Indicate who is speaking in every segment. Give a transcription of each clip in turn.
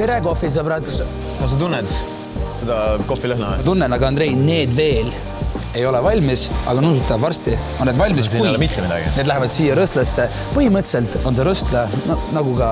Speaker 1: tere, kohvisõbrad.
Speaker 2: Kas sa tunned seda kohvilõhna?
Speaker 1: Ma tunnen, aga Andrei, need veel ei ole valmis, aga nuusutab varsti. On need valmis,
Speaker 2: kui
Speaker 1: need lähevad siia rõstlasse. Põhimõtteliselt on see rõstla nagu ka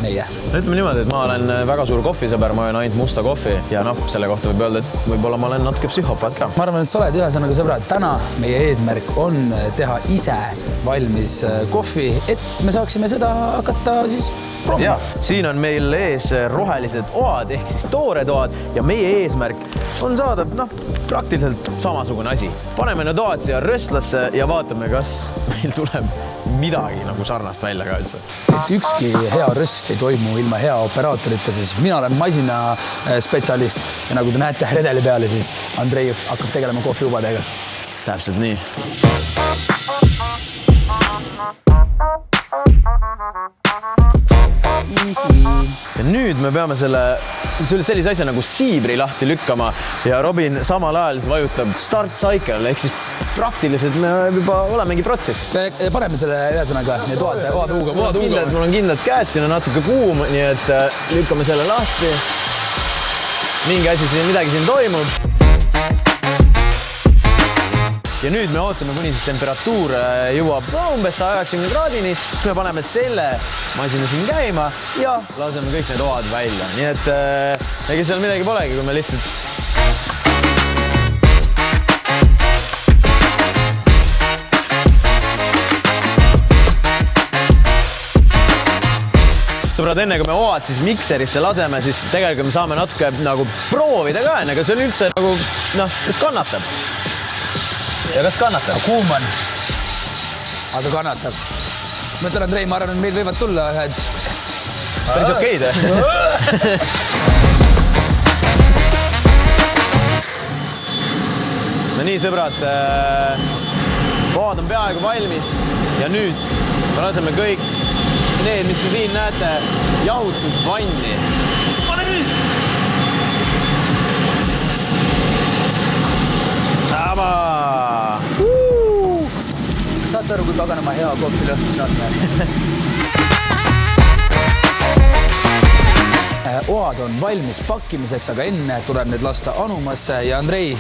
Speaker 1: meie.
Speaker 2: Ütleme niimoodi, et ma olen väga suur kohvisõber, ma olen ainult musta kohvi ja selle kohta võib öelda, et võib-olla ma olen natuke psühhopaat ka.
Speaker 1: Ma arvan, et sa oled ühesõnaga sõbrad. Täna meie eesmärk on teha ise valmis kohvi, et me saaksime seda hakata siis proovima.
Speaker 2: Siin on meil ees rohelised oad ehk siis toored oad ja meie eesmärk on saada praktiliselt samasugune asi. Paneme need oad siia röstlasse ja vaatame, kas meil tuleb midagi nagu sarnast välja ka üldse.
Speaker 1: Et ükski hea röst ei toimu ilma hea operaatorita, siis mina olen masina spetsialist ja nagu te näete redeli peale, siis Andrei hakkab tegelema kohviubadega.
Speaker 2: Täpselt nii. Ja nüüd me peame sellise asja nagu siibri lahti lükkama ja Robin samal ajal vajutab start cycle ehk siis praktiliselt me juba olemegi protsess.
Speaker 1: Paneme selle ühesõnaga need oad huuga.
Speaker 2: Mul on kindlalt käes, siin on natuke kuum, nii et lükkame selle lahti. Midagi siin toimub. Ja nüüd me ootame, kuni siis temperatuur jõuab umbes 180 kraadini. Me paneme selle masina siin käima ja laseme kõik need oad välja. Nii et ega seal midagi polegi, kui me lihtsalt... Sõbrad, enne kui me oad siis mikserisse laseme, siis tegelikult me saame natuke nagu proovida ka, ega see oli üldse nagu, kas kannatab? Ja kas kannatab?
Speaker 1: Kuum on. Aga kannatab. Mõtlen, Andrei, ma arvan, et meil võivad tulla ühed...
Speaker 2: Päris okeid, No nii, sõbrad, oad on peaaegu valmis ja nüüd me laseme kõik need, mis te siin näete, jahutusvanni. Pane nüüd!
Speaker 1: Saate aru, kui paganama hea kohvilõhn on. Oad on valmis pakkimiseks, aga enne tuleb need lasta anumasse ja Andrei,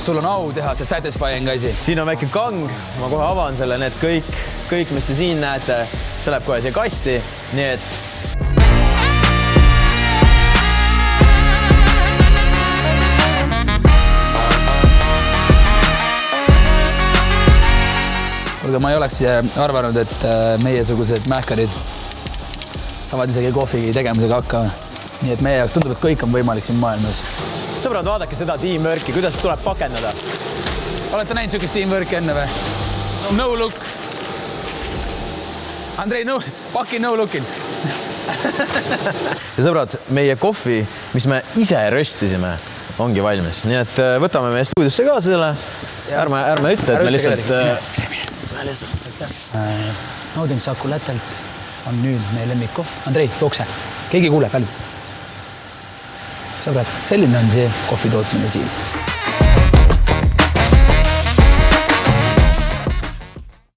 Speaker 1: sul on au teha see satisfying asi.
Speaker 2: Siin on väike kang, ma kohe avan selle, need kõik, mis te siin näete, see läheb kohe siia kasti, nii et
Speaker 1: Aga ma ei oleks arvanud, et meiesugused mähkarid saavad isegi kohvi tegemisega hakkama. Nii et meie jaoks tundub, et kõik on võimalik siin maailmas.
Speaker 2: Sõbrad, vaadake seda teamworki, kuidas tuleb pakendada.
Speaker 1: Olete näinud sükest teamworki enne või? No look. Andrei, paki no lookin.
Speaker 2: Ja sõbrad, meie kohvi, mis me ise röstisime, ongi valmis. Nii et võtame meie stuudiosse ka selle. Ärme ütle, et me lihtsalt...
Speaker 1: Nauding Saku Lätelt on nüüd meie lemmikkohv. Andrei, jookse. Keegi kuuleb välja. Sõbrad, selline on see kohvi tootmine siin.